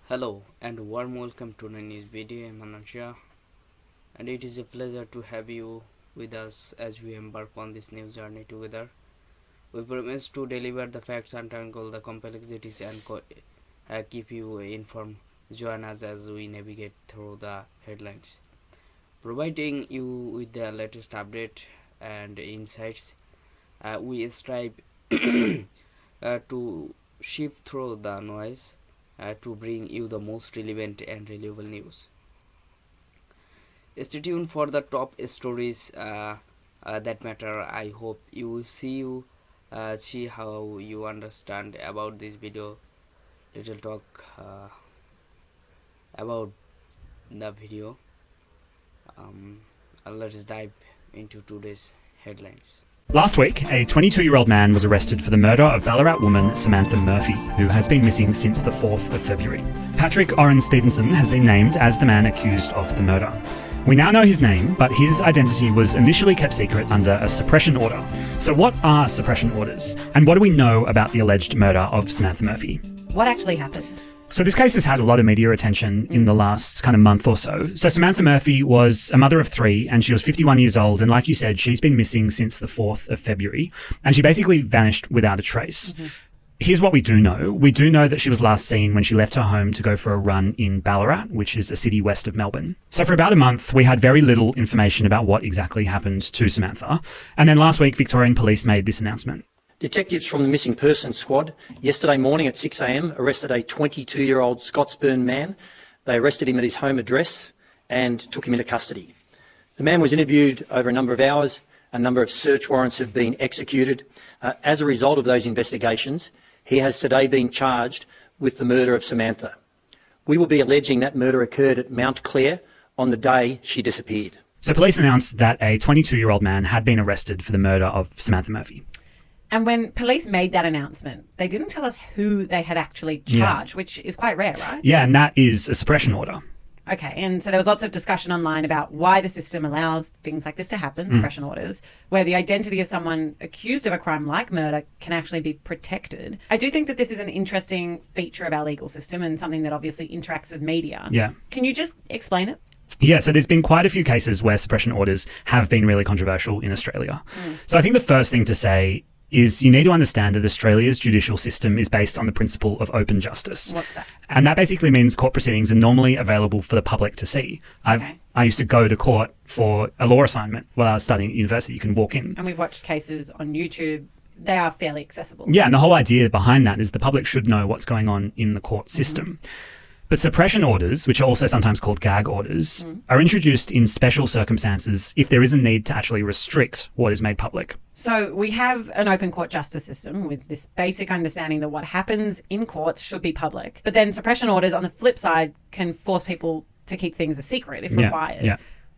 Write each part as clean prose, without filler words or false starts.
Hello and warm welcome to the news video. I'm Anusha, and it is a pleasure to have you with us as we embark on this new journey together. We promise to deliver the facts, untangle the complexities, and keep you informed. Join us as we navigate through the headlines, providing you with the latest update and insights. We strive to shift through the noise to bring you the most relevant and reliable news. Stay tuned for the top stories that matter. I hope you will see how you understand about this video. Little talk about the video. Let's dive into today's headlines. Last week, a 22-year-old man was arrested for the murder of Ballarat woman Samantha Murphy, who has been missing since the 4th of February. Patrick Oren Stevenson has been named as the man accused of the murder. We now know his name, but his identity was initially kept secret under a suppression order. So what are suppression orders? And what do we know about the alleged murder of Samantha Murphy? What actually happened? So this case has had a lot of media attention in the last kind of month or so. So Samantha Murphy was a mother of 3 and she was 51 years old. And like you said, she's been missing since the 4th of February and she basically vanished without a trace. Here's what we do know. We do know that she was last seen when she left her home to go for a run in Ballarat, which is a city west of Melbourne. So for about a month, we had very little information about what exactly happened to Samantha. And then last week, Victorian police made this announcement. Detectives from the Missing Persons Squad yesterday morning at 6 a.m. arrested a 22-year-old Scotsburn man. They arrested him at his home address and took him into custody. The man was interviewed over a number of hours. A number of search warrants have been executed. As a result of those investigations, he has today been charged with the murder of Samantha. We will be alleging that murder occurred at Mount Clare on the day she disappeared. So police announced that a 22-year-old man had been arrested for the murder of Samantha Murphy. And when police made that announcement, they didn't tell us who they had actually charged, which is quite rare, right? Yeah, and that is a suppression order. Okay, and so there was lots of discussion online about why the system allows things like this to happen, suppression orders, where the identity of someone accused of a crime like murder can actually be protected. I do think that this is an interesting feature of our legal system and something that obviously interacts with media. Yeah. Can you just explain it? Yeah, so there's been quite a few cases where suppression orders have been really controversial in Australia. So I think the first thing to say is you need to understand that Australia's judicial system is based on the principle of open justice. What's that? And that basically means court proceedings are normally available for the public to see. Okay. I used to go to court for a law assignment while I was studying at university. You can walk in. And we've watched cases on YouTube. They are fairly accessible. Yeah, and the whole idea behind that is the public should know what's going on in the court system. But suppression orders, which are also sometimes called gag orders, are introduced in special circumstances if there is a need to actually restrict what is made public. So we have an open court justice system with this basic understanding that what happens in courts should be public. But then suppression orders, on the flip side, can force people to keep things a secret if required. Yeah.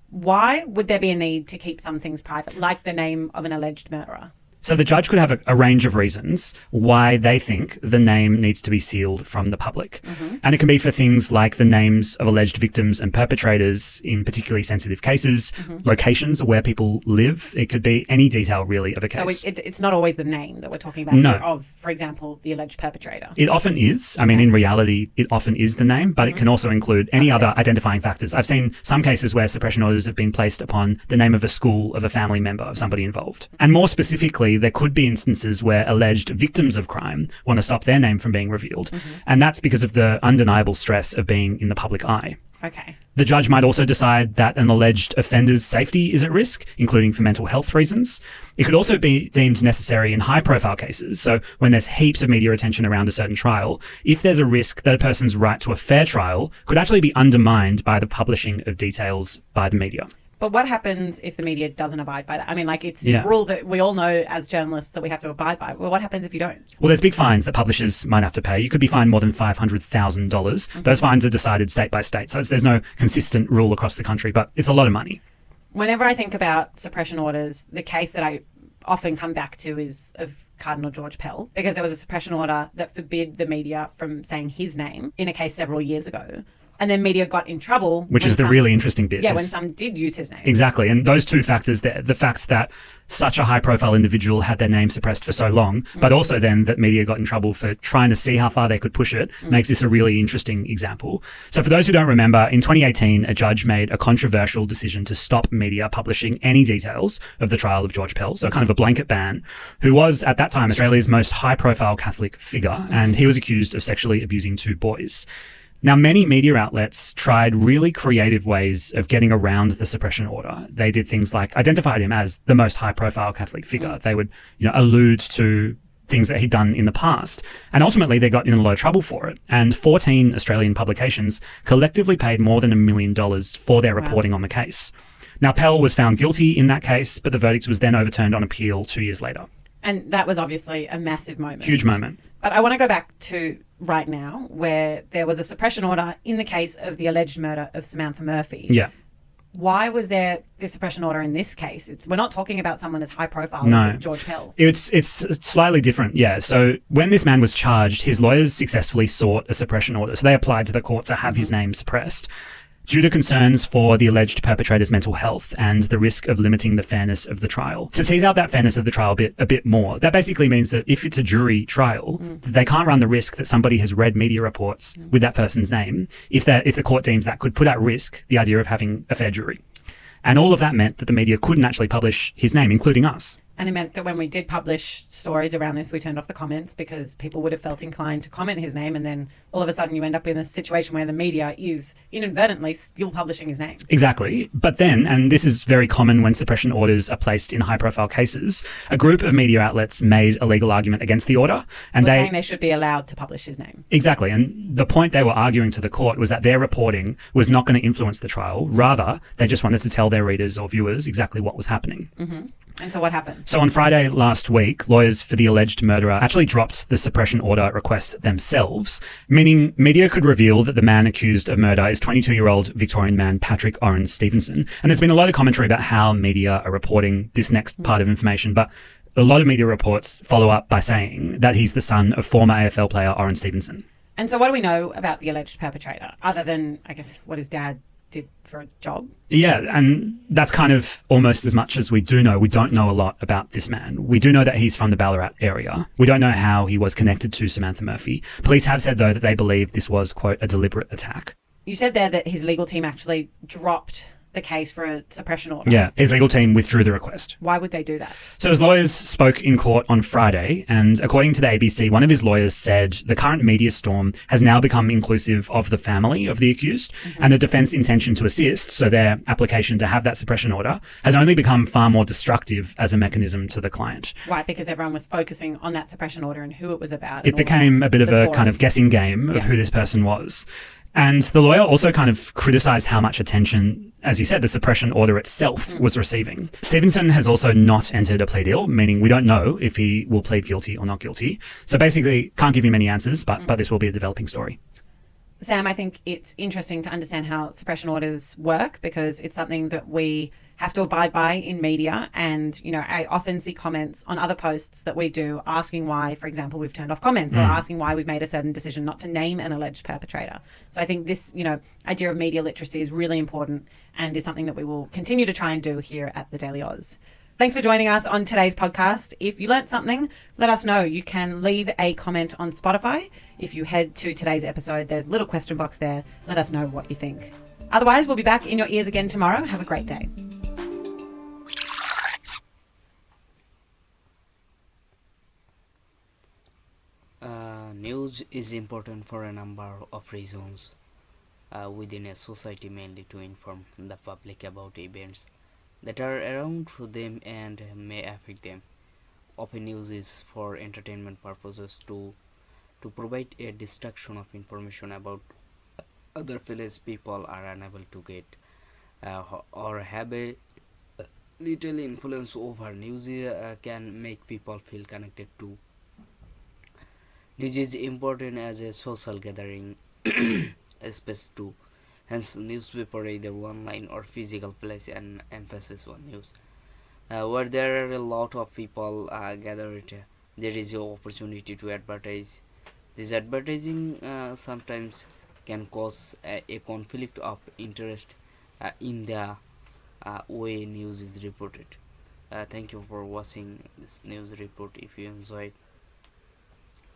Why would there be a need to keep some things private, like the name of an alleged murderer? So the judge could have a range of reasons why they think the name needs to be sealed from the public. And it can be for things like the names of alleged victims and perpetrators in particularly sensitive cases, locations where people live. It could be any detail really of a case. So it's not always the name that we're talking about No. here of, for example, the alleged perpetrator. It often is. I mean, in reality, it often is the name, but it can also include any other identifying factors. I've seen some cases where suppression orders have been placed upon the name of a school, of a family member, of somebody involved. And more specifically, there could be instances where alleged victims of crime want to stop their name from being revealed. And that's because of the undeniable stress of being in the public eye. Okay. The judge might also decide that an alleged offender's safety is at risk, including for mental health reasons. It could also be deemed necessary in high-profile cases. So when there's heaps of media attention around a certain trial, if there's a risk that a person's right to a fair trial could actually be undermined by the publishing of details by the media. But what happens if the media doesn't abide by that? I mean, like, it's this rule that we all know as journalists that we have to abide by. Well, what happens if you don't? Well, there's big fines that publishers might have to pay. You could be fined more than $500,000. Those fines are decided state by state. So there's no consistent rule across the country, but it's a lot of money. Whenever I think about suppression orders, the case that I often come back to is of Cardinal George Pell, because there was a suppression order that forbid the media from saying his name in a case several years ago. And then media got in trouble. Which is the really interesting bit. Yeah, when some did use his name. Exactly. And those two factors there, the fact that such a high-profile individual had their name suppressed for so long, but also then that media got in trouble for trying to see how far they could push it, makes this a really interesting example. So for those who don't remember, in 2018, a judge made a controversial decision to stop media publishing any details of the trial of George Pell, so kind of a blanket ban, who was, at that time, Australia's most high-profile Catholic figure, and he was accused of sexually abusing 2 boys. Now, many media outlets tried really creative ways of getting around the suppression order. They did things like identified him as the most high-profile Catholic figure. They would, allude to things that he'd done in the past. And ultimately, they got in a lot of trouble for it. And 14 Australian publications collectively paid more than $1 million for their reporting on the case. Now, Pell was found guilty in that case, but the verdict was then overturned on appeal 2 years later. And that was obviously a massive moment. Huge moment. But I want to go back to right now, where there was a suppression order in the case of the alleged murder of Samantha Murphy. Yeah. Why was there this suppression order in this case? We're not talking about someone as high profile as George Pell. It's slightly different, yeah. So when this man was charged, his lawyers successfully sought a suppression order. So they applied to the court to have his name suppressed due to concerns for the alleged perpetrator's mental health and the risk of limiting the fairness of the trial. To tease out that fairness of the trial a bit more, that basically means that if it's a jury trial, they can't run the risk that somebody has read media reports with that person's name if the court deems that could put at risk the idea of having a fair jury. And all of that meant that the media couldn't actually publish his name, including us. And it meant that when we did publish stories around this, we turned off the comments because people would have felt inclined to comment his name. And then all of a sudden you end up in a situation where the media is inadvertently still publishing his name. Exactly. But then, and this is very common when suppression orders are placed in high-profile cases, a group of media outlets made a legal argument against the order. And saying they should be allowed to publish his name. Exactly. And the point they were arguing to the court was that their reporting was not going to influence the trial. Rather, they just wanted to tell their readers or viewers exactly what was happening. Mm-hmm. And so what happened? So on Friday last week, lawyers for the alleged murderer actually dropped the suppression order request themselves, meaning media could reveal that the man accused of murder is 22-year-old Victorian man Patrick Oren Stevenson. And there's been a lot of commentary about how media are reporting this next part of information, but a lot of media reports follow up by saying that he's the son of former AFL player Oren Stevenson. And so what do we know about the alleged perpetrator, other than, I guess, what his dad did for a job? Yeah, and that's kind of almost as much as we do know. We don't know a lot about this man. We do know that he's from the Ballarat area. We don't know how he was connected to Samantha Murphy. Police have said, though, that they believe this was, quote, a deliberate attack. You said there that his legal team actually dropped the case for a suppression order. Yeah, his legal team withdrew the request. Why would they do that? So his lawyers spoke in court on Friday, and according to the ABC, one of his lawyers said the current media storm has now become inclusive of the family of the accused, and the defence intention to assist, so their application to have that suppression order, has only become far more destructive as a mechanism to the client. Right, because everyone was focusing on that suppression order and who it was about. It became a bit of a kind of guessing game of who this person was. And the lawyer also kind of criticised how much attention, as you said, the suppression order itself was receiving. Stevenson has also not entered a plea deal, meaning we don't know if he will plead guilty or not guilty. So basically, can't give you many answers, but this will be a developing story. Sam, I think it's interesting to understand how suppression orders work because it's something that we have to abide by in media. And, I often see comments on other posts that we do asking why, for example, we've turned off comments or asking why we've made a certain decision not to name an alleged perpetrator. So I think this, idea of media literacy is really important and is something that we will continue to try and do here at the Daily Oz. Thanks for joining us on today's podcast. If you learnt something, let us know. You can leave a comment on Spotify. If you head to today's episode, there's a little question box there. Let us know what you think. Otherwise, we'll be back in your ears again tomorrow. Have a great day. News is important for a number of reasons within a society, mainly to inform the public about events that are around them and may affect them. Often news is for entertainment purposes to provide a distraction of information about other fellows people are unable to get or have a little influence over. News can make people feel connected to. News is important as a social gathering space too. Hence, newspaper either online or physical place and emphasis on news. Where there are a lot of people gathered, there is an opportunity to advertise. This advertising sometimes can cause a conflict of interest in the way news is reported. Thank you for watching this news report. If you enjoyed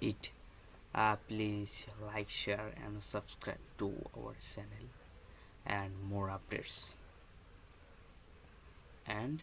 it, please like, share and subscribe to our channel and more updates. And